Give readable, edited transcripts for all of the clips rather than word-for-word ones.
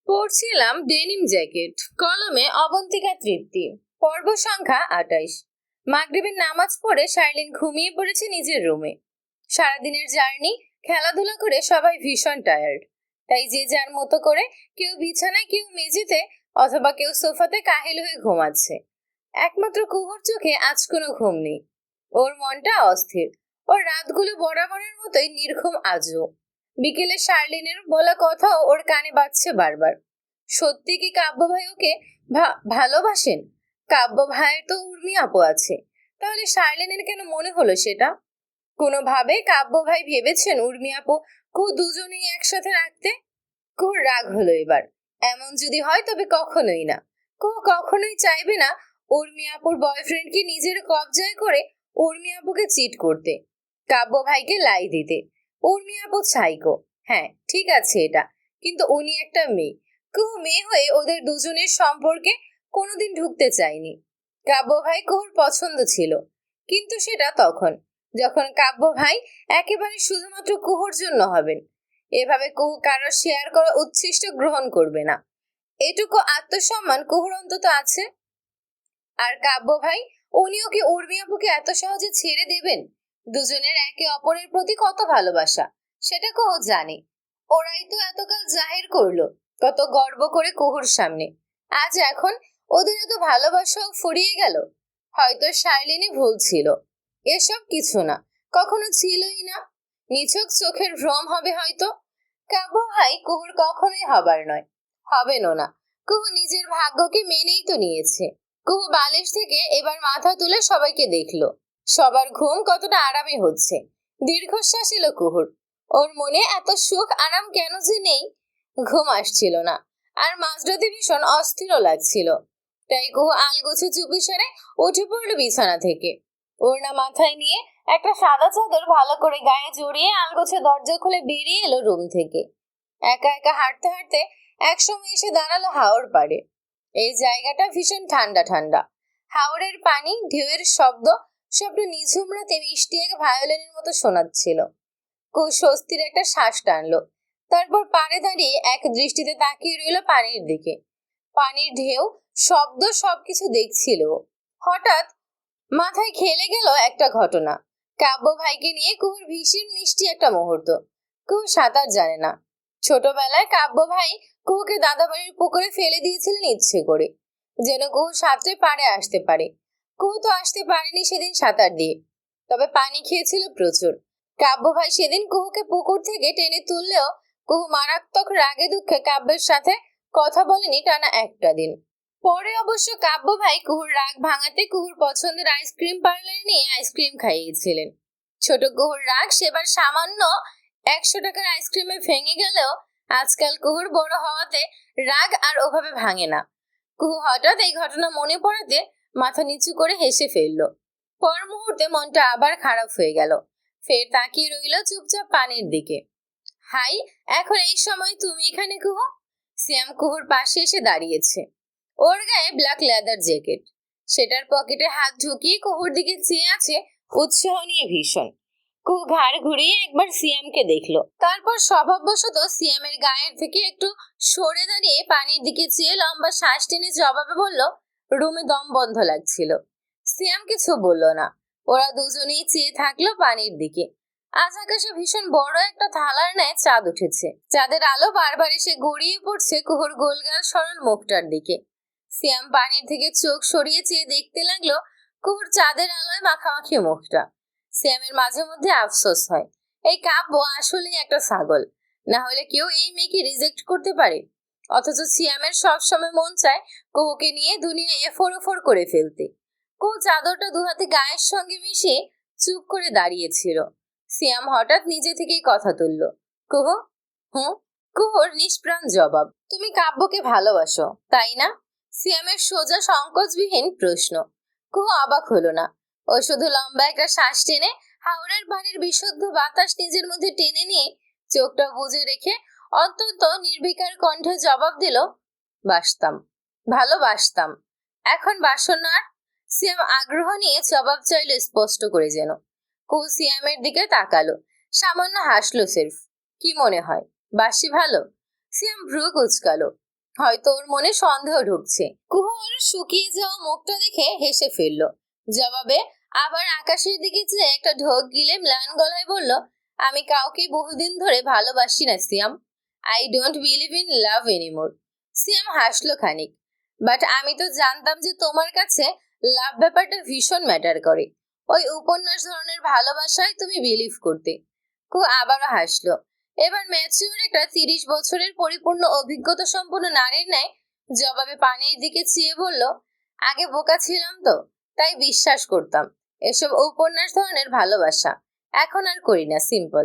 পড়ছিলাম denim jacket, কলমে অবন্তিকা তৃপ্তি। পর্ব সংখ্যা ২৮। মাগরিবের নামাজ পড়ে শার্লিন ঘুমিয়ে পড়েছে নিজের রুমে। সারাদিনের জার্নি, খেলাধুলা করে সবাই ভীষণ টায়ার্ড। তাই যে যার মতো করে কেউ বিছানায়, কেউ মেঝেতে, অথবা কেউ সোফাতে কাহিল হয়ে ঘুমাচ্ছে। একমাত্র কুহুর চোখে আজ কোনো ঘুম নেই। ওর মনটা অস্থির। ওর রাতগুলো বরাবরের মতোই নির্ঘুম আজও। বিকেলে শার্লিনের বলা কথাও ওর কানে বাজছে বারবার। সত্যি কি কাব্য ভাই ওকে ভালোবাসেন? কাব্য ভাইয়ের তো উর্মি আপু আছে, তাহলে শার্লিনের কেন মনে হলো সেটা? কোনোভাবে কাব্য ভাই ভেবেছেন উর্মি আপু কুহু দুজনেই একসাথে রাখতে? কুহুর রাগ হলো এবার। এমন যদি হয় তবে কখনোই না। কুহু কখনোই চাইবে না উর্মি আপুর বয়ফ্রেন্ডকে নিজের কবজায় করে উর্মি আপুকে চিট করতে, কাব্য ভাইকে লাই দিতে। উর্মি আপু সাইকো, হ্যাঁ ঠিক আছে এটা, কিন্তু উনি একটা মেয়ে। কুহু মেয়ে হয়ে ওদের দুজনের সম্পর্কে কোনোদিন ঢুকতে চায়নি। কাব্য ভাই কুহুর পছন্দ ছিল, কিন্তু সেটা তখন যখন কাব্য ভাই একেবারে শুধুমাত্র কুহুর জন্য হবেন। এভাবে কুহু কারো শেয়ার করা উচ্ছিষ্ট গ্রহণ করবে না। এটুকু আত্মসম্মান কুহুর অন্তত আছে। আর কাব্য ভাই, উনিও কি উর্মি আপুকে এত সহজে ছেড়ে দেবেন? দুজনের একে অপরের প্রতি কত ভালোবাসা সেটা কুহু জানে। ওরাই তো এতকাল জাহির করলো কত গর্ব করে কুহুর সামনে। আজ এখন ওদের এত ভালোবাসাও ফুরিয়ে গেল। হয়তো শার্লিনী ভুল ছিল। এসব কিছু না, কখনো ছিলই না। নিছক চোখের ভ্রম হবে হয়তো। কাব্য ভাই কুহুর কখনোই হবার নয়, হবেনও না। কুহু নিজের ভাগ্যকে মেনেই তো নিয়েছে। কুহু বালিশ থেকে এবার মাথা তুলে সবাইকে দেখলো। সবার ঘুম কতটা আরামে হচ্ছে। দীর্ঘশ্বাস এলো কুহুর। ওর মনে এত সুখ আরাম কেন যে নেই। ঘুম আসছিল না, আর মাঝরাতে ভীষণ অস্থিরও লাগছিল। তাই কুহু আলগোছে চুপি সেরে উঠে পড়লো বিছানা থেকে। ওড়না মাথায় নিয়ে একটা সাদা চাদর ভালো করে গায়ে জড়িয়ে আলগোছে দরজা খুলে বেরিয়ে এলো রুম থেকে। একা একা হাঁটতে হাঁটতে একসময় এসে দাঁড়ালো হাওর পাড়ে। এই জায়গাটা ভীষণ ঠান্ডা ঠান্ডা। হাওরের পানি, ঢেউয়ের শব্দ, সবটা নিঝুম রাতে মিষ্টি এক ভায়োলিনের মতো শোনাচ্ছিল। খুব স্বস্তির একটা শ্বাস টানলো। তারপর পাড়ে দাঁড়িয়ে এক দৃষ্টিতে তাকিয়ে রইল পানির দিকে। পানির ঢেউ, শব্দ সবকিছু দেখছিল। হঠাৎ মাথায় খেলে গেল একটা ঘটনা। কাব্য ভাইকে নিয়ে কুহুর ভীষণ মিষ্টি একটা মুহূর্ত। কুহু সাঁতার জানে না। ছোটবেলায় কাব্য ভাই কুহুকে দাদাবাড়ির পুকুরে ফেলে দিয়েছিলেন ইচ্ছে করে, যেন কুহু সাঁতরে পাড়ে আসতে পারে। কুহু তো আসতে পারেনি সেদিন সাঁতার দিয়ে, তবে পানি খেয়েছিল প্রচুর। কাব্য ভাই সেদিন কুহুকে পুকুর থেকে টেনে তুললেও কুহু মারাত্মক রাগে দুঃখে কাব্যের সাথে কথা বলেনি টানা একটা দিন। পরে অবশ্য কাব্য ভাই কুহুর রাগ ভাঙাতে কুহুর পছন্দের আইসক্রিম পার্লারে নিয়ে আইসক্রিম খাইয়েছিলেন। ছোট কুহুর রাগ সেবার সামান্য ১০০ টাকার আইসক্রিমে ভেঙে গেলেও আজকাল কুহুর বড় হওয়াতে রাগ আর ওভাবে ভাঙে না। কুহু হঠাৎ এই ঘটনা মনে পড়াতে মাথা নিচু করে হেসে ফেলল। পর মুহূর্তে মনটা আবার খারাপ হয়ে গেল। ফের তাকিয়ে রইল চুপচাপ পানির দিকে। হাই, এখন এই সময় তুমি এখানে কুহু? সিয়াম কুহুর পাশে এসে দাঁড়িয়েছে। ওর গায়ে ব্ল্যাক লেদার জ্যাকেট। সেটার পকেটে হাত ঢুকিয়ে কুহুর দিকে চেয়ে আছে উৎসাহ নিয়ে ভীষণ। কুহু ঘাড় ঘুরিয়ে একবার সিয়ামকে দেখলো, তারপর স্বভাববশত সিয়ামের গায়ের থেকে একটু সরে দাঁড়িয়ে পানির দিকে চেয়ে লম্বা শ্বাস টেনে জবাবে বলল, রুমে দম বন্ধ লাগছিল। সিয়াম কিছু বলল না। ওরা দুজনেই চেয়ে থাকলো পানির দিকে। আজ আকাশে ভীষণ বড় একটা থালার ন্যায় চাঁদ উঠেছে। চাঁদের আলো বারবার এসে গড়িয়ে পড়ছে কুহুর গোলগাল সরল মুখটার দিকে। সিয়াম পানির থেকে চোখ সরিয়ে চেয়ে দেখতে লাগলো কুহুর চাঁদের আলোয় মাখামাখি মুখটা। সিয়ামের মাঝে মধ্যে আফসোস হয়, এই কাব্য আসলেই একটা ছাগল। না হলে কেউ এই মেয়েকে রিজেক্ট করতে পারে? অথচ সিয়ামের সবসময় মন চায় কুহুকে নিয়ে দুনিয়া এফোর ওফোর করে ফেলতে। কুহু চাদরটা দুহাতে গায়ের সঙ্গে মিশিয়ে চুপ করে দাঁড়িয়েছিল। সিয়াম হঠাৎ নিজে থেকেই কথা তুলল, কুহু। হুঁ। কুহুর নিষ্প্রাণ জবাব, তুমি কাব্যকে ভালোবাসো তাই না? সিয়ামের সোজা সংকোচবিহীন প্রশ্ন। কুহু অবাক হলো না। ও শুধু লম্বা একটা শ্বাস টেনে হাওড়ের পানির বিশুদ্ধ বাতাস নিজের মধ্যে টেনে নিয়ে চোখটা বুজে রেখে অত্যন্ত নির্বিকার কণ্ঠে জবাব দিল, বাসতাম, ভালোবাসতাম। এখন বাসো না? সিয়াম আগ্রহ নিয়ে জবাব চাইল স্পষ্ট করে যেন। কুহু সিয়ামের দিকে তাকালো, সামান্য হাসলো সির্ফ। কি মনে হয়, বাসি ভালো? সিয়াম ভ্রু কুচকালো। হয়তো ওর মনে সন্দেহ ঢুকছে। কুহু ওর শুকিয়ে যাওয়া মুখটা দেখে হেসে ফেলল। জবাবে আবার আকাশের দিকে চেয়ে একটা ঢোক গিলে ম্লান গলায় বলল, আমি কাউকে বহুদিন ধরে ভালোবাসি না Siam. I don't believe in love anymore. Siam হাসলো খানিক। বাট আমি তো জানতাম যে তোমার কাছে লাভ ব্যাপারটা ভীষণ ম্যাটার করে। ওই উপন্যাস ধরনের ভালোবাসায় তুমি বিলিভ করতে। কুহু আবারও হাসলো। এবার ম্যাচিউর একটা 30 বছরের পরিপূর্ণ অভিজ্ঞতা সম্পন্ন নারীর ন্যায় জবাবে পানির দিকে চেয়ে বলল, আগে বোকা ছিলাম তো, তাই বিশ্বাস করতাম এসব উপন্যাস ধরনের ভালোবাসা। এখন আর করি না, সিম্পল।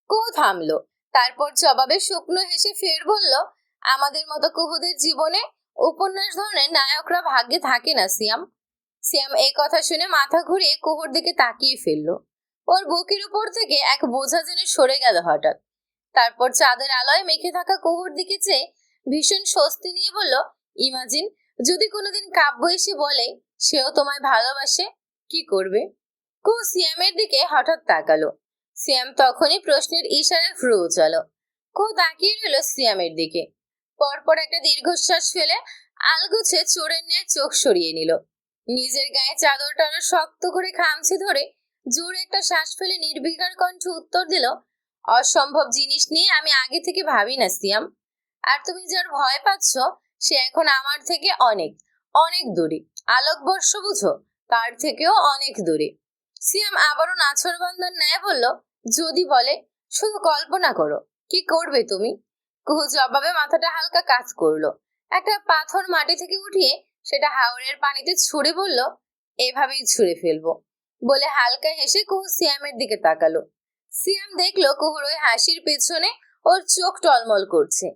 কুহু থামলো। তারপর জবাবে শুকনো হেসে ফের বলল, আমাদের মতো কুহুদের জীবনে উপন্যাস ধরনের নায়করা ভাগ্যে থাকে না সিয়াম। সিয়াম এই কথা শুনে মাথা ঘুরিয়ে কুহুর দিকে তাকিয়ে ফেলল। ওর বুকের উপর থেকে এক বোঝা যেন সরে গেল হঠাৎ। তারপর চাঁদের আলোয় মেখে থাকা কুহুর দিকে চেয়ে ভীষণ স্বস্তি নিয়ে বলল, ইমাজিন যদি কোনোদিন কাব্য এসে বলে সেও তোমায় ভালোবাসে, কি করবে? কুহু সিয়ামের দিকে হঠাৎ তাকালো। সিয়াম তখনই প্রশ্নের ইশারায় ভ্রু উঁচালো। কুহু তাকিয়ে রইল সিয়ামের দিকে। পরপর একটা দীর্ঘশ্বাস ফেলে আলগোছে চোরের ন্যায় চোখ সরিয়ে নিল। নিজের গায়ে চাদরটা আরো শক্ত করে খামচে ধরে জোরে একটা শ্বাস ফেলে নির্বিকার কণ্ঠে উত্তর দিল, অসম্ভব জিনিস নিয়ে আমি আগে থেকে ভাবি না সিয়াম। আর তুমি যার ভয় পাচ্ছ সে এখন আমার থেকে অনেক অনেক দূরে। আলোকবর্ষ বুঝো, তার থেকেও অনেক দূরে। সিয়াম আবারও নাছোড়বান্দার ন্যায় বলল, যদি বলে? শুধু কল্পনা করো, কি করবে তুমি? কুহু জবাবে মাথাটা হালকা কাজ করলো। একটা পাথর মাটি থেকে উঠিয়ে সেটা হাওরের পানিতে ছুঁড়ে বলল, এভাবেই ছুঁড়ে ফেলবো। বলে হালকা হেসে কুহু সিয়ামের দিকে তাকালো। সিয়াম দেখলো কুহুর ওই হাসির পেছনে ওর চোখ টলমল করছে।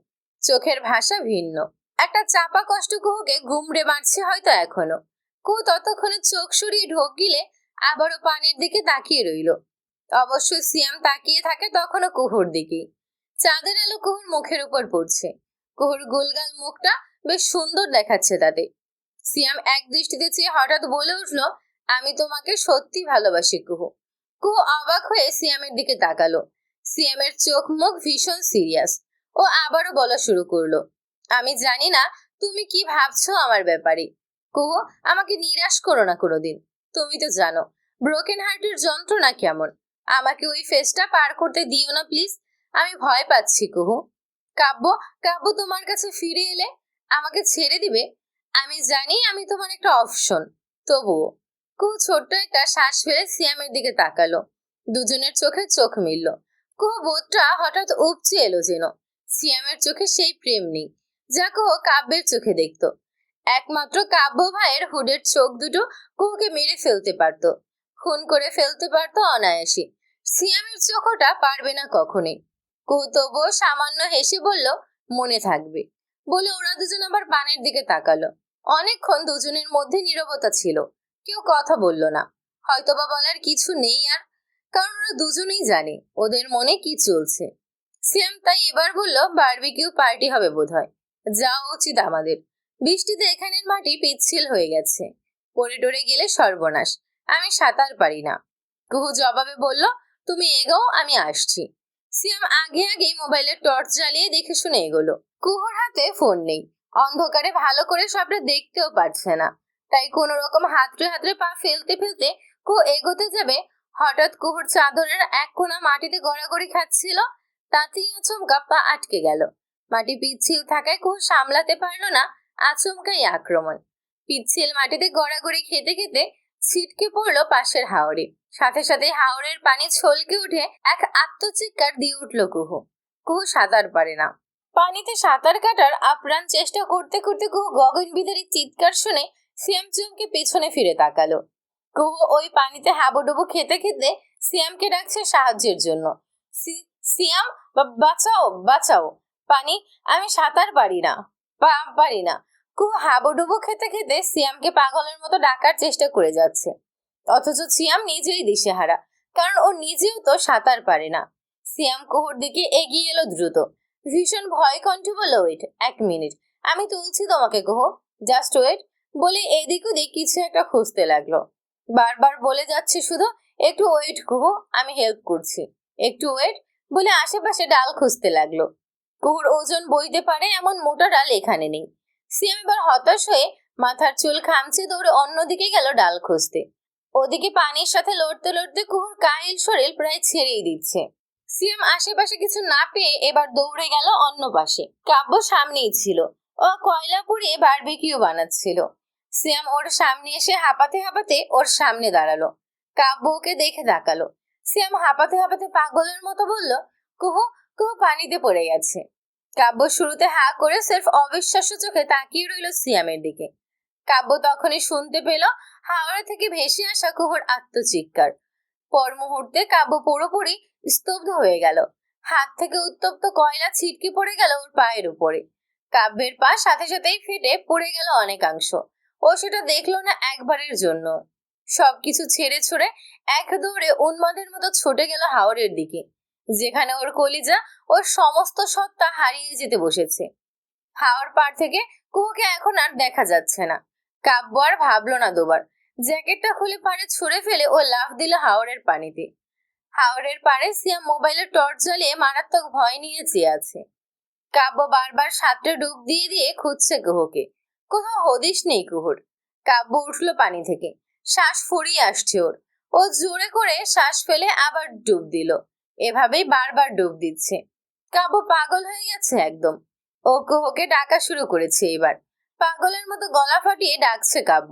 চোখের ভাষা ভিন্ন। একটা চাপা কষ্ট কুহুকে গুমড়ে মারছে হয়তো এখনো। কুহু ততক্ষণে চোখ সরিয়ে ঢোক গিলে আবারও পানির দিকে তাকিয়ে রইল। অবশ্য সিয়াম তাকিয়ে থাকে তখনও কুহুর দিকেই। চাঁদের আলো কুহুর মুখের উপর পড়ছে। কুহুর গোলগাল মুখটা বেশ সুন্দর দেখাচ্ছে তাতে। সিয়াম এক দৃষ্টিতে চেয়ে হঠাৎ বলে উঠলো, আমি তোমাকে সত্যি ভালোবাসি কুহু। কুহু অবাক হয়ে সিয়ামের দিকে তাকালো। সিয়ামের চোখ মুখ ভীষণ সিরিয়াস। ও আবারও বলা শুরু করলো, আমি জানি না তুমি কি ভাবছো আমার ব্যাপারে। কুহু, আমাকে নিরাশ করো না কোনোদিন। তুমি তো জানো ব্রোকেন হার্টের যন্ত্রণা কেমন। আমাকে ওই ফেসটা পার করতে দিও না প্লিজ। আমি ভয় পাচ্ছি কুহু। কাব্য, কাব্য তোমার কাছে ফিরে এলে আমাকে ছেড়ে দিবে? আমি জানি আমি তোমার একটা অপশন, তবুও। কুহু ছোট্ট একটা শ্বাস ফেলে সিয়ামের দিকে তাকালো। দুজনের চোখে চোখ মিলল। কুহু বোধটা হঠাৎ উপচে এলো যেন। সিয়ামের চোখে সেই প্রেম নেই যা কুহু কাব্যের চোখে দেখতো। একমাত্র কাব্য ভাইয়ের হুডের চোখ দুটো কুহুকে মেরে ফেলতে পারতো, খুন করে ফেলতে পারতো অনায়াসে। সিয়ামের চোখটা পারবে না কখনোই। কুহু তবুও সামান্য হেসে বলল, মনে থাকবে। বলে ওরা দুজন আবার পানের দিকে তাকালো। অনেকক্ষণ দুজনের মধ্যে নীরবতা ছিল। কেউ কথা বলল না। হয়তোবা বলার কিছু নেই আর, কারণ ওরা দুজনেই জানে ওদের মনে কি চলছে। সিয়াম তাই এবার বলল, বারবিকিউ পার্টি হবে বোধহয়, যাওয়া উচিত আমাদের। বৃষ্টিতে এখানের মাটি পিচ্ছিল হয়ে গেছে, পড়ে টরে গেলে সর্বনাশ। আমি সাঁতার পারি না। কুহু জবাবে বলল, তুমি এগোও, আমি আসছি। সিয়াম আগে আগেই মোবাইলের টর্চ জ্বালিয়ে দেখে শুনে এগোলো। কুহুর হাতে ফোন নেই। অন্ধকারে ভালো করে সবটা দেখতেও পারছে না। তাই কোনো রকম হাতড়ে হাতড়ে পা ফেলতে ফেলতে কুহু এগোতে যাবে, হঠাৎ কুহুর চাদরের এক কোণা মাটিতে গড়াগড়ি খাচ্ছিল। তাতেই আচমকা পা আটকে গেল। মাটি পিচ্ছিল থাকায় কুহু সামলাতে পারলো না আচমকাই আক্রমণ। পিচ্ছিল মাটিতে গড়াগড়ি খেতে খেতে ছিটকে পড়লো পাশের হাওরে। সাথে সাথে হাওরের পানি ছলকে উঠে এক আত্মচিৎকার দিয়ে উঠল কুহু। কুহু সাঁতার পারে না। পানিতে সাঁতার কাটার আপ্রাণ চেষ্টা করতে করতে কুহু গগনবিদারী চিৎকার শুনে সিয়াম চমকে পেছনে ফিরে তাকালো। কুহু ওই পানিতে হাবুডুবু খেতে খেতে সিয়ামকে ডাকছে সাহায্যের জন্য। সিয়াম, বাঁচাও বাঁচাও, পানি, আমি সাঁতার পারি না, পারি না। কুহু হাবুডুবু খেতে খেতে সিয়ামকে পাগলের মতো ডাকার চেষ্টা করে যাচ্ছে। অথচ সিয়াম নিজেই দিশেহারা, কারণ ও নিজেও তো সাঁতার পারে না। সিয়াম কুহুর দিকে এগিয়ে এলো দ্রুত। ভীষণ ভয় কণ্ঠে বলল, ওয়েট, 1 মিনিট, আমি তুলছি তোমাকে কুহু, জাস্ট ওয়েট। বলে এদিক ওদিক কিছু একটা খুঁজতে লাগলো। বারবার বলে যাচ্ছে শুধু, একটু ওয়েট কুহু, আমি হেল্প করছি, একটু ওয়েট। বলে আশেপাশে ডাল খুঁজতে লাগলো। কুহুর ওজন বইতে পারে এমন মোটা ডাল এখানে নেই। সিয়াম এবার হতাশ হয়ে মাথার চুল খামচে দৌড়ে অন্যদিকে গেল ডাল খুঁজতে। ওদিকে পানির সাথে লড়তে লড়তে কুহুর কাহিল শরীর প্রায় ছেড়েই দিচ্ছে। সিয়াম আশেপাশে কিছু না পেয়ে এবার দৌড়ে গেল অন্য পাশে। কাব্য সামনেই ছিল, ও কয়লা পুড়িয়ে বারবিকিউ বানাচ্ছিল। সিয়াম ওর সামনে এসে হাঁপাতে হাঁপাতে ওর সামনে দাঁড়ালো। কাব্য ওকে দেখে তাকালো। সিয়াম হাঁপাতে হাঁপাতে পাগলের মতো বলল, কুহু, কুহু পানিতে পড়ে গেছে। কাব্য শুরুতে হা করে সির্ফ অবিশ্বাস্য চোখে তাকিয়ে রইল সিয়ামের দিকে। কাব্য তখনই শুনতে পেল হাওড়া থেকে ভেসে আসা কুহুর আত্মচিৎকার। পর মুহূর্তে কাব্য পুরোপুরি স্তব্ধ হয়ে গেল। হাত থেকে উত্তপ্ত কয়লা ছিটকে পড়ে গেল ওর পায়ের উপরে। কাব্যের পা সাথে সাথেই ফেটে পড়ে গেল অনেকাংশ। ও সেটা দেখলো না একবারের জন্য। সবকিছু ছেড়ে ছুড়ে এক দৌড়ে উন্মাদের মতো ছুটে গেল হাওরের দিকে, যেখানে ওর কলিজা ওর সমস্ত সত্তা হারিয়ে যেতে বসেছে। হাওর পার থেকে কুহুকে এখন আর দেখা যাচ্ছে না। কাব্য আর ভাবলো না দুবার। জ্যাকেটটা খুলে পাড়ে ছুঁড়ে ফেলে ও লাফ দিল হাওরের পানিতে। হাওরের পাড়ে সিয়াম মোবাইলের টর্চ জ্বালিয়ে মারাত্মক ভয় নিয়ে চেয়ে আছে। কাব্য বারবার সাতটা ডুব দিয়ে দিয়ে খুঁজছে কুহুকে। কোথাও হদিশ নেই কুহুর। কাব্য উঠলো পানি থেকে। শ্বাস ফুরিয়ে আসছে ওর। ও জোরে করে শ্বাস ফেলে আবার ডুব দিল। এভাবেই বারবার ডুব দিচ্ছে। কাব্য পাগল হয়ে গেছে একদম। ও কুহুকে ডাকা শুরু করেছে এবার। পাগলের মতো গলা ফাটিয়ে ডাকছে কাব্য,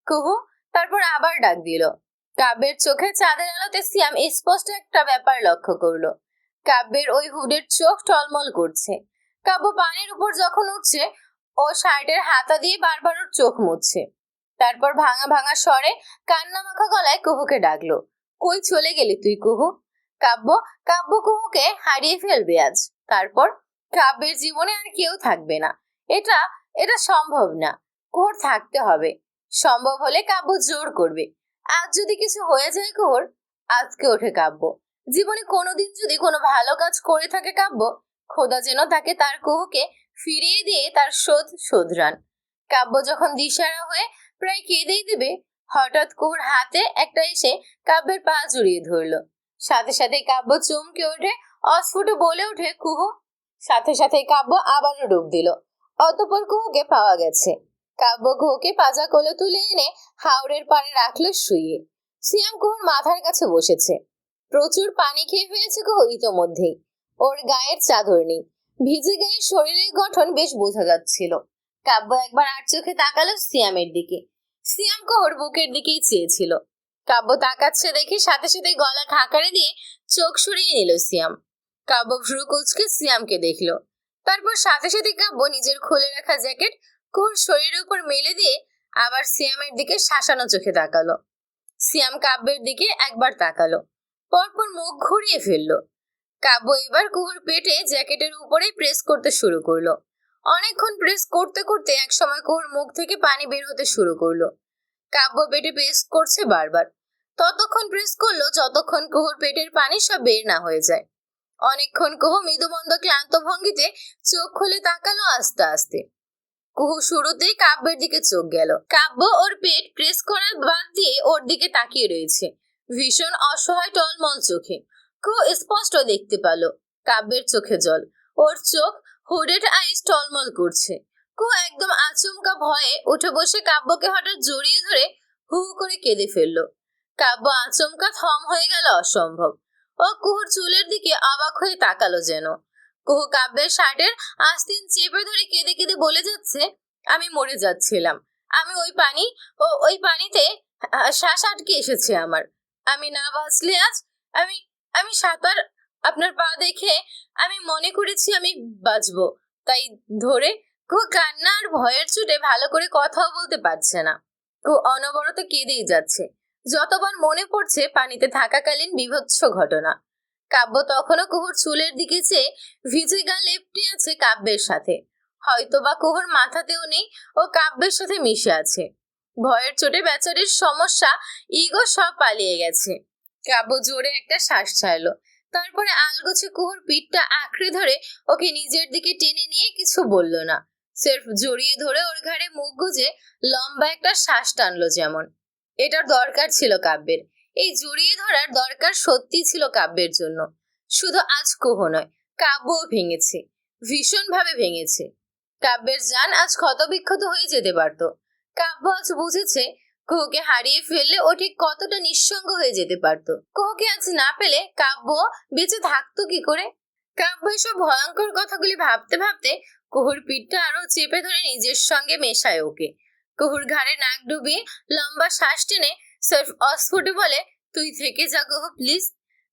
কুহু। তারপর আবার ডাক দিল। কাব্যের চোখে চাঁদের আলোতে সিয়াম স্পষ্ট একটা ব্যাপার লক্ষ্য করলো। কাব্যের ওই হুডের চোখ টলমল করছে। কাব্য পানির উপর যখন উঠছে, ও শার্টের হাতা দিয়ে বারবার ওর চোখ মুছছে। তারপর ভাঙা ভাঙা স্বরে কান্না মাখা গলায় কুহুকে ডাকলো, কই চলে গেলি তুই কুহু? কাব্য কাব্য কুহুকে হারিয়ে ফেলবে আজ। তারপর কাব্যের জীবনে আর কেউ থাকবে না। এটা এটা সম্ভব না। কুহুর থাকতে হবে। সম্ভব হলে কাব্য জোর করবে। আজ যদি কিছু হয়ে যায় কুহুর, আজকে ওঠে কাব্য। জীবনে কোনোদিন যদি কোনো ভালো কাজ করে থাকে কাব্য, খোদা যেন তাকে তার কুহুকে ফিরিয়ে দিয়ে তার শোধরান। কাব্য যখন দিশারা হয়ে প্রায় কেঁদেই দেবে, হঠাৎ কুহুর হাতে একটা এসে কাব্যের পা জড়িয়ে ধরলো। সাথে সাথে কাব্য চমকে ওঠে, অস্ফুট বলে ওঠে, কুহু। সাথে সাথে কাব্য আবারও ডুব দিল। অতঃপর কুহুকে পাওয়া গেছে। কাব্য কুহুকে পাজা কোলে তুলে এনে হাওরের পাড়ে রাখলো শুইয়ে। সিয়াম কুহুর মাথার কাছে বসেছে। প্রচুর পানি খেয়ে ফেলেছে কুহু ইতোমধ্যেই। ওর গায়ের চাদর নেই। ভিজে গায়ে শরীরের গঠন বেশ বোঝা যাচ্ছিল। কাব্য একবার আর চোখে তাকালো সিয়ামের দিকে। সিয়াম কুহুর বুকের দিকেই চেয়েছিল। কাব্য তাকাচ্ছে দেখে সাথে সাথে গলা খাকারে দিয়ে চোখ সরিয়ে নিল সিয়াম। কাব্য ভ্রু কুঁচকে সিয়ামকে দেখলো। তারপর সাথে সাথে কাব্য নিজের খুলে রাখা জ্যাকেট কুহুর শরীরের উপর মেলে দিয়ে আবার সিয়ামের দিকে শাসানো চোখে তাকালো। সিয়াম কাব্যের দিকে একবার তাকালো, পরপর মুখ ঘুরিয়ে ফেললো। কাব্য এবার কুহুর পেটে জ্যাকেটের উপরে প্রেস করতে শুরু করলো। অনেকক্ষণ প্রেস করতে করতে একসময় কুহুর মুখ থেকে পানি বের হতে শুরু করলো। কাব্য পেটে প্রেস করছে বারবার। ততক্ষণ প্রেস করলো যতক্ষণ কুহুর পেটের পানি সব বের না হয়ে যায়। অনেকক্ষণ কুহু মৃদুমন্দ ক্লান্ত ভঙ্গিতে চোখ খুলে তাকালো আস্তে আস্তে। কুহু শুরুতেই কাব্যের দিকে চোখ গেল। কাব্য ওর পেট প্রেস করার বাদ দিয়ে ওর দিকে তাকিয়ে রয়েছে ভীষণ অসহায় টলমল চোখে। কুহু স্পষ্ট দেখতে পেল কাব্যের চোখে জল। ওর চোখ হুডেড আইস টলমল করছে। কুহু একদম আচমকা ভয়ে উঠে বসে কাব্যকে হঠাৎ জড়িয়ে ধরে হু হু করে কেঁদে ফেললো। কাব্য আচমকা থম হয়ে গেল অসম্ভব। ও কুহুর চুলের দিকে অবাক হয়ে তাকালো যেন। কুহু কাব্যের শার্টের আস্তিন চেপে ধরে কেঁদে কেঁদে বলে যাচ্ছে, আমি মরে যাচ্ছিলাম। আমি ওই পানিতে শ্বাস আটকে এসেছে আমার। আমি না বাঁচলে আজ আমি আমি সাঁতার আপনার পা দেখে আমি মনে করেছি আমি বাঁচবো, তাই ধরে। কুহু কান্না আর ভয়ের চোটে ভালো করে কথাও বলতে পারছে না। কুহু অনবরত কেঁদেই যাচ্ছে। যতবার মনে পড়ছে পানিতে থাকাকালীন বীভৎস ঘটনা। কাব্য তখনও কুহুর চুলের দিকে চেয়ে ভিজে গা লেপ্টে আছে কাব্যের সাথে। হয়তোবা কুহুর মাথাতেও নেই, ও কাব্যের সাথে মিশে আছে। ভয়ের চোটে বেচারির সমস্যা ইগো সব পালিয়ে গেছে। কাব্য জোরে একটা শ্বাস ছাড়লো। তারপরে আলগোছে কুহুর পিঠটা আঁকড়ে ধরে ওকে নিজের দিকে টেনে নিয়ে কিছু বলল না, সির্ফ জড়িয়ে ধরে ওর ঘাড়ে মুখ গুজে লম্বা একটা শ্বাস টানলো যেমন। এটার দরকার ছিল কাব্যের। এই জড়িয়ে ধরার দরকার সত্যি ছিল কাব্যের জন্য। শুধু আজ কুহু নয়, কাব্যও ভেঙেছে। ভীষণভাবে ভেঙেছে। কাব্যের জান আজ ক্ষতবিক্ষত হয়ে যেতে পারত। কাব্য আজ বুঝেছে কুহুকে হারিয়ে ফেললে ও ঠিক কতটা নিঃসঙ্গ হয়ে যেতে পারত। কুহুকে আজ না পেলে কাব্য বেঁচে থাকতো কি করে? কাব্য এসব ভয়ঙ্কর কথাগুলি ভাবতে ভাবতে কুহুর পিঠটা আরো চেপে ধরে নিজের সঙ্গে মেশায় ওকে। কুহুর ঘাড়ে নাক ডুবিয়ে লম্বা শ্বাস টেনে সার্ফ অস্ফুটে বলে, তুই থেকে যা কুহু প্লিজ।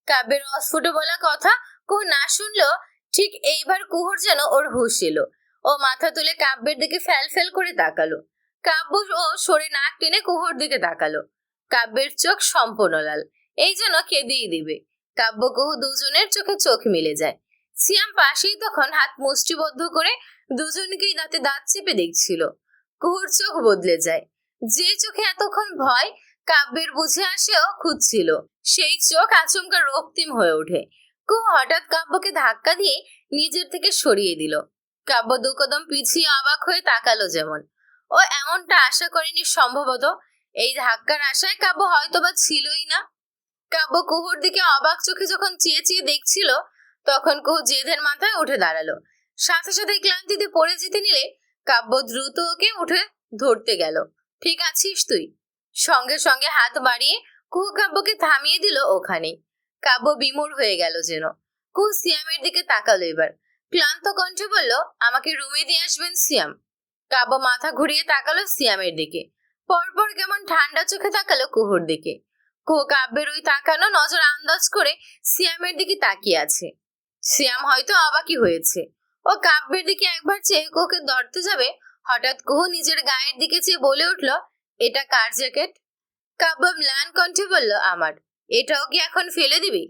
কাব্যের অস্ফুটে বলা কথা কুহু না শুনলেও ঠিক এইবার কুহুর যেন ওর হুঁশ এলো। ও মাথা তুলে কাব্যের দিকে ফ্যাল ফ্যাল করে তাকালো। কাব্য ও সরে নাক টেনে কুহুর দিকে তাকালো। কাব্যের চোখ সম্পূর্ণ লাল, এই যেন কেঁদেই দিবে। কাব্য কুহু দুজনের চোখে চোখ মিলে যায়। সিয়াম পাশেই তখন হাত মুষ্টিবদ্ধ করে দুজনকেই দাঁতে দাঁত চেপে দেখছিল। কুহুর চোখ বদলে যায়। যে চোখে এতক্ষণ ভয় কাব্যের বুঝে আসেও খুঁজছিল, সেই চোখ আচমকা রক্তিম হয়ে ওঠে। কুহু হঠাৎ কাব্যকে ধাক্কা দিয়ে নিজের থেকে সরিয়ে দিল। কাব্য দু কদম পিছিয়ে অবাক হয়ে তাকালো যেমন। ও এমনটা আশা করেনি সম্ভবত। এই ধাক্কার আশায় কাব্য হয়তোবা ছিলই না। কাব্য কুহুর দিকে অবাক চোখে যখন চেয়ে চেয়ে দেখছিল, তখন কুহু জেদের মাথায় উঠে দাঁড়ালো। সাথে সাথে ক্লান্তিতে পড়ে যেতে নিলে কাব্য দ্রুত ওকে উঠে ধরতে গেল। ঠিক আছিস তুই? সঙ্গে সঙ্গে হাত বাড়িয়ে কুহু কাব্যকে থামিয়ে দিল ওখানে। কাব্য বিমূঢ় হয়ে গেল যেন। কুহু সিয়ামের দিকে তাকালো এবার। ক্লান্ত কণ্ঠে বলল, আমাকে রুমে দিয়ে আসবেন সিয়াম। কাব্য মাথা ঘুরিয়ে তাকালো সিয়ামের দিকে। পরপর কেমন ঠান্ডা চোখে তাকালো কুহুর দিকে। কুহু কাব্যের ওই তাকানো নজর আন্দাজ করে সিয়ামের দিকে তাকিয়ে আছে। সিয়াম হয়তো অবাকই হয়েছে। ও কাব্যের দিকে একবার চেয়ে কুহুকে ধরতে যাবে, হঠাৎ কুহু নিজের গায়ের দিকে চেয়ে বলে উঠল, এটা কার জ্যাকেট? কাব্য ম্লান কণ্ঠে বলল, আমার। এটাও কি এখন ফেলে দিবি?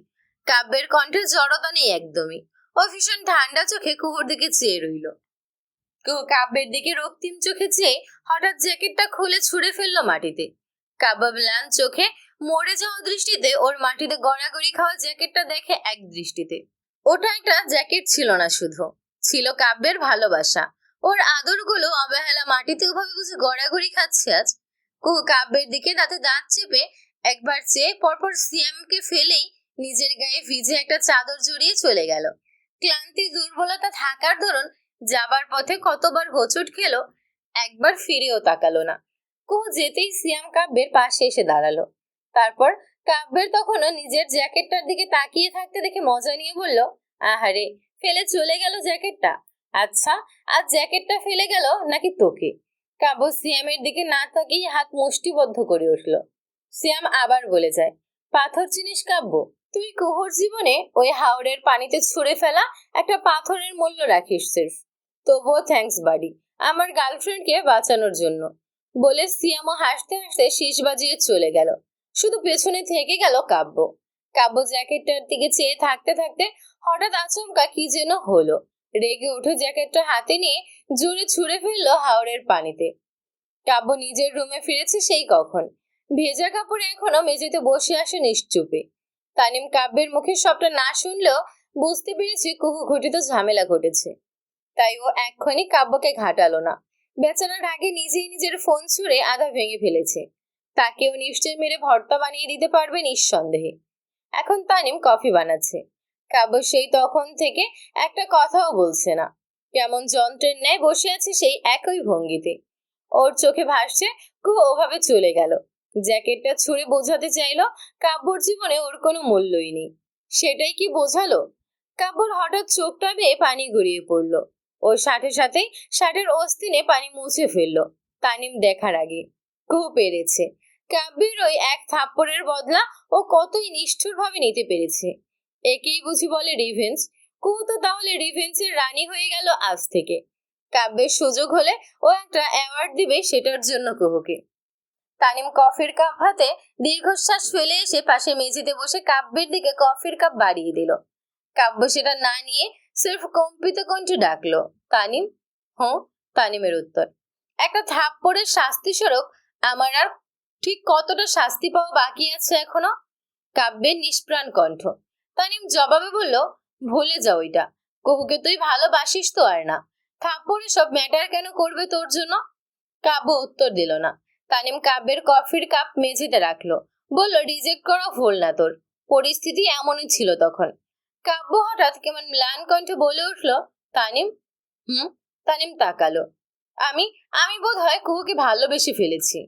কাব্যের কণ্ঠে জড়তা নেই একদমই। ও ভীষণ ঠান্ডা চোখে কুহুর দিকে চেয়ে রইল। কুহু কাব্যের দিকে রক্তিম চোখে চেয়ে হঠাৎ জ্যাকেটটা খুলে ছুঁড়ে ফেললো মাটিতে। কাব্য ম্লান চোখে মরে যাওয়া দৃষ্টিতে ওর মাটিতে গড়াগড়ি খাওয়া জ্যাকেটটা দেখে এক দৃষ্টিতে। ওটা একটা জ্যাকেট ছিল না, শুধু ছিল কাব্যের ভালোবাসা। ওর আদরগুলো অবহেলা মাটিতে ওভাবে বুঝে গড়াগড়ি খাচ্ছে আজ। কুহু কাব্যের দিকে দাঁতে দাঁত চেপে একবার চেয়ে পরপর সিয়ামকে ফেলেই নিজের গায়ে ভিজে একটা চাদর জড়িয়ে চলে গেল। ক্লান্তি দুর্বলতা থাকার দরুন যাবার পথে কতবার হোঁচট খেলো, একবার ফিরেও তাকালো না। কুহু যেতেই সিয়াম কাব্যের পাশে এসে দাঁড়ালো। তারপর কাব্যের তখনও নিজের জ্যাকেটটার দিকে তাকিয়ে থাকতে দেখে মজা নিয়ে বলল, আহারে, ফেলে চলে গেল জ্যাকেটটা। আচ্ছা, আজ জ্যাকেটটা ফেলে গেল নাকি তোকে? কাব্য সিয়ামের দিকে না তাকিয়ে হাত মুষ্টিবদ্ধ করে উঠল। সিয়াম আবার বলে যায়, পাথর চিনিস কাব্য? তুই কুহুর জীবনে ওই হাওড়ের পানিতে ছুঁড়ে ফেলা একটা পাথরের মূল্য রাখিস সির্ফ। তবুও থ্যাঙ্কস বাড়ি, আমার গার্লফ্রেন্ডকে বাঁচানোর জন্য। বলে সিয়ামও হাসতে হাসতে শীষ বাজিয়ে চলে গেল। শুধু পেছনে থেকে গেল কাব্য। কাব্য জ্যাকেটটার দিকে চেয়ে থাকতে থাকতে হঠাৎ আচমকা কি যেন হলো। রেগে উঠে জ্যাকেটটা হাতে নিয়ে জোরে ছুঁড়ে ফেললো হাওড়ের পানিতে। কাব্য নিজের রুমে ফিরেছে সেই কখন। ভেজা কাপড়ে এখনো মেঝেতে বসে আসে নিশ্চুপে। তানিম কাব্যের মুখে সবটা না শুনলেও বুঝতে পেরেছে কুহু ঘটিত ঝামেলা ঘটেছে। তাই ও এক্ষুনি কাব্যকে ঘাটালো না। বেচারা রাগে নিজেই নিজের ফোন ছুঁড়ে আধা ভেঙে ফেলেছে। তাকেও নিশ্চয় মেরে ভর্তা বানিয়ে দিতে পারবে নিঃসন্দেহে। এখন তানিম কফি বানাচ্ছে। কাব্য সেই তখন থেকে একটা কথাও বলছে না। কেমন যন্ত্রের ন্যায় বসে আছে সেই একই ভঙ্গিতে। ওর চোখে ভাসছে কুহু ওভাবে চলে গেল। জ্যাকেটটা ছুঁড়ে বোঝাতে চাইলো কাব্যর জীবনে ওর কোনো মূল্যই নেই। সেটাই কি বোঝালো? কাব্যর হঠাৎ চোখটা বেয়ে পানি গড়িয়ে পড়লো। ওর সাথে সাথে শার্টের অস্তিনে পানি মুছে ফেললো তানিম দেখার আগে। কুহু পেরেছে। কাব্যের ওই এক থাপ্পড়ের বদলা ও কতই নিষ্ঠুর ভাবে নিতে পেরেছে। একেই বুঝি বলে রিভেঞ্জ। কুহু তো তাহলে রিভেঞ্জের রানী হয়ে গেল আজ থেকে। কাব্যের সুযোগ হলে ও একটা অ্যাওয়ার্ড দিবে সেটার জন্য কুহুকে। তানিম কফির কাপ হাতে দীর্ঘশ্বাস ফেলে এসে পাশে মেঝেতে বসে কাব্যের দিকে কফির কাপ বাড়িয়ে দিল। কাব্য সেটা না নিয়ে সির্ফ কম্পিত কণ্ঠে ডাকলো, তানিম। হুঁ, তানিমের উত্তর। একটা থাপ্পড়ের শাস্তি স্বরূপ আমার আর ঠিক কতটা শাস্তি পাওয়া বাকি আছে এখনো? কাব্যের নিষ্প্রাণ কণ্ঠ। তানিম জবাবে বলল, ভুলে যাও এটা। কুহুকে তুই ভালোবাসিস তো আর না। থাপ্পড়ে সব ম্যাটার কেন করবে তোর জন্য? কাব্য উত্তর দিল না। তানিম কাব্যের কফির কাপ মেঝেতে রাখলো। বলল, রিজেক্ট করা ভুল না তোর। পরিস্থিতি এমনই ছিল তখন। কাব্য হঠাৎ কেমন ম্লান কণ্ঠে বলে উঠল, তানিম? হুম। তানিম তাকালো। আমি আমি বোধহয় কুহুকে ভালোবেসে ফেলেছি।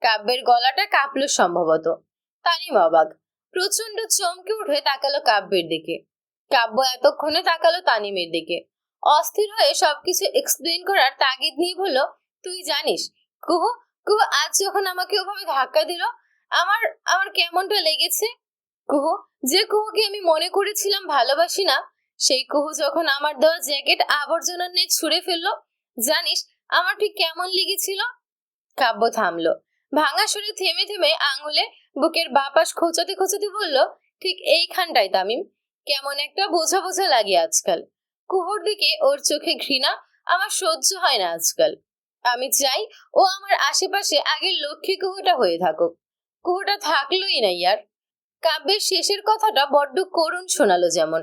কাব্যের গলাটা কাঁপলো সম্ভবত। তানিম অবাক। প্রচন্ড চমকে উঠে তাকালো কাব্যের দিকে। কাব্য এতক্ষণে তাকালো তানিমের দিকে। অস্থির হয়ে সবকিছু এক্সপ্লেন করার তাগিদ নিয়ে বলল, তুই জানিস কুহু, কুহু আজ যখন আমাকে ওভাবে ধাক্কা দিল, আমার আমার কেমনটা লেগেছে। কুহু, যে কুহুকে আমি মনে করেছিলাম ভালোবাসি না, সেই কুহু যখন আমার দেওয়া জ্যাকেট আবর্জনা নিয়ে ছুঁড়ে ফেললো, জানিস আমার ঠিক কেমন লেগেছিল। কাব্য থামলো। ভাঙা সুরে থেমে থেমে আঙুলে বুকের বাপাস খোঁচাতে খোঁচাতে বলল, ঠিক এইখানটায় তামিম। কেমন একটা বোঝা বোঝা লাগে আজকাল। কুহুর দিকে ওর চোখে ঘৃণা আমার সহ্য হয় না আজকাল। আমি চাই ও আমার আশেপাশে আগের লক্ষ্মী কুহুটা হয়ে থাকুক। কুহুটা থাকলোই না ইয়ার। কাব্যের শেষের কথাটা বড্ড করুণ শোনালো যেমন।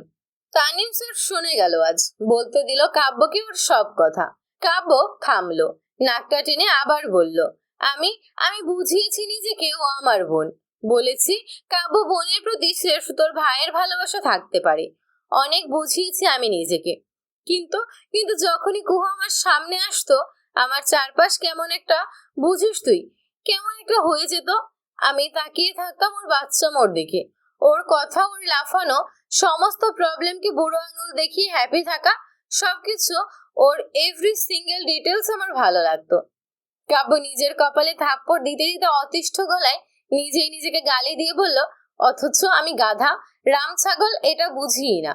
তানিম স্যার শুনে গেল আজ। বলতে দিল কাব্যকে ওর সব কথা। কাব্য থামলো। নাকটা টেনে আবার বলল, আমি আমি বুঝিয়েছি নিজেকে ও আমার বোন। বলেছি কাব্য বোনের প্রতি স্রেফ তোর ভাইয়ের ভালোবাসা থাকতে পারে। অনেক বুঝিয়েছি আমি নিজেকে। কিন্তু কিন্তু যখনই কুহু আমার সামনে আসতো, আমার চারপাশ কেমন একটা, বুঝিস তুই, কেমন একটা হয়ে যেত। আমি তাকিয়ে থাকতাম ওর বাচ্চা মোর দিকে। ওর কথা, ওর লাফানো, সমস্ত প্রবলেমকে বুড়ো আঙুল দেখিয়ে হ্যাপি থাকা, সবকিছু, ওর এভরি সিঙ্গেল ডিটেলস আমার ভালো লাগতো। কাব্য নিজের কপালে থাপ্পড় দিতে দিতে অতিষ্ঠ গলায় নিজেই নিজেকে গালি দিয়ে বলল, অথচ আমি গাধা, রাম ছাগল এটা বুঝিই না।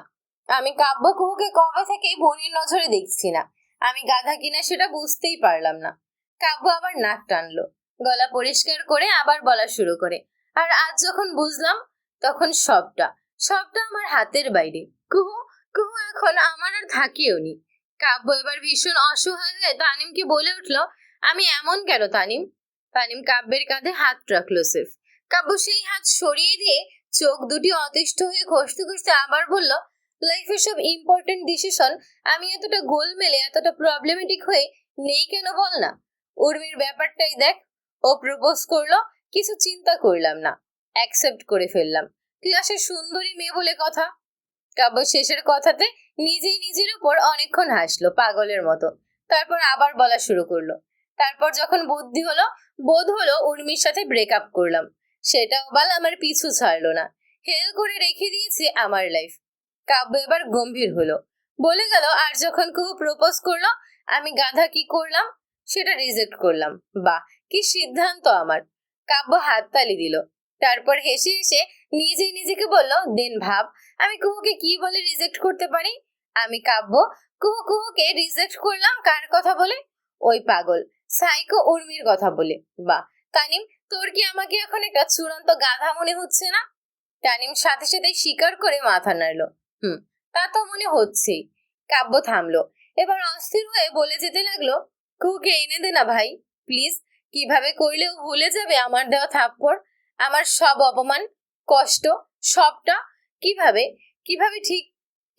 আমি কাব্য কুহুকে কবে থেকে বোনের নজরে দেখছি না। আমি গাধা কিনা সেটা বুঝতেই পারলাম না। কাব্য আবার নাক টানলো। গলা পরিষ্কার করে আবার বলা শুরু করে, আর আজ যখন বুঝলাম, তখন সবটা সবটা আমার হাতের বাইরে। কুহু, কুহু এখন আমার আর থাকিও নি। কাব্য এবার ভীষণ অসহায় হয়ে তানিমকে বলে উঠলো, আমি এমন কেন তানিম। তানিম কাব্যের কাঁধে হাত রাখলো সিফ। কাব্য সেই হাত সরিয়ে দিয়ে চোখ দুটি অতিষ্ঠ হয়ে ঘষতে ঘষতে আবার বলল, লাইফের সব ইম্পর্টেন্ট ডিসিশন আমি এতটা গোলমেলে, এতটা প্রবলেমেটিক হয়ে নেই কেন বল না। উর্মির ব্যাপারটাই দেখ। ও প্রপোজ করলো, কিছু চিন্তা করলাম না, অ্যাকসেপ্ট করে ফেললাম। ক্লাসে সুন্দরী মেয়ে বলে কথা। কাব্য শেষের কথাতে নিজেই নিজের উপর অনেকক্ষণ হাসলো পাগলের মতো। তারপর আবার বলা শুরু করলো, তারপর যখন বুদ্ধি হলো, বোধ হলো উর্মির সাথে ব্রেকআপ করলাম, সেটাও বাল আমার পিছু ছাড়লো না। হেল করে রেখে দিয়েছে আমার লাইফ। কাব্য এবার গম্ভীর হলো। বলে গেল, আর যখন কুহু প্রপোজ করলো, আমি গাধা কি করলাম, সেটা রিজেক্ট করলাম। বাহ, কি সিদ্ধান্ত আমার। কাব্য হাততালি দিল। তারপর হেসে হেসে নিজেই নিজেকে বলল, দেন ভাব আমি কুহুকে কি বলে রিজেক্ট করতে পারি। আমি কাব্য কুহুকে রিজেক্ট করলাম কার কথা বলে? ওই পাগল সাইকো উর্মির কথা বলে। বাহ তানিম, তোর কি আমাকে এখন একটা চূড়ান্ত গাধা মনে হচ্ছে না? তানিম সাথে সাথে স্বীকার করে মাথা নাড়লো। হুম, তা তো মনে হচ্ছেই। কাব্য থামলো। এবার অস্থির হয়ে বলে যেতে লাগলো, কুহুকে এনে দে না ভাই, প্লিজ। কিভাবে করলেও ভুলে যাবে আমার দেওয়া থাপ্পড়, আমার সব অপমান, কষ্ট, সবটা। কিভাবে কিভাবে ঠিক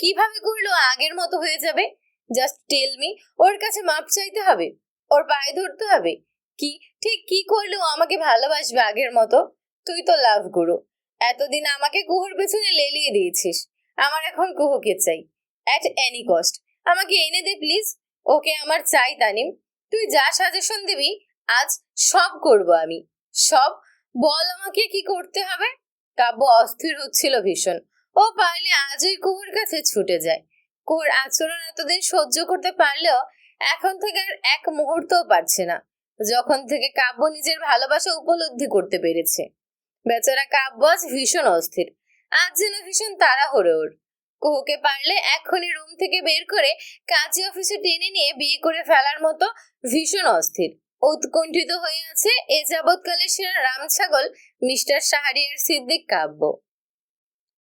কিভাবে করলো আগের মতো হয়ে যাবে? Just tell me. ওর কাছে মাপ চাইতে হবে, ওর পায়ে ধরতে হবে? কি ঠিক কি করলেও আমাকে ভালোবাসবে আগের মতো? তুই তো লাভ গুরু। এতদিন আমাকে কুহুর পেছনে লেলিয়ে দিয়েছিস। আমার এখন কুহুকে চাই, অ্যাট এনি কস্ট। আমাকে এনে দে প্লিজ। ওকে আমার চাই তানিম। তুই যা সাজেশন দিবি আজ সব করব আমি। সব। বল আমাকে কি করতে হবে। কাব্য অস্থির হচ্ছিল ভীষণ। ও পারলে আজই কুহুর কাছে ছুটে যায়। কুহুর আচরণ এতদিন সহ্য করতে পারলেও এখন থেকে আর এক মুহূর্তও পারছে না, যখন থেকে কাব্য নিজের ভালোবাসা উপলব্ধি করতে পেরেছে। বেচারা কাব্য আজ ভীষণ অস্থির। আজ যেন ভীষণ তাড়াহুড়ো ওর। কুহুকে পারলে এক্ষুনি রুম থেকে বের করে কাজী অফিসে টেনে নিয়ে বিয়ে করে ফেলার মতো ভীষণ অস্থির। উৎকণ্ঠিত হয়ে আছে এ যাবৎকালের সেরা রাম ছাগল মিস্টার শাহরিয়ার সিদ্দিক কাব্য।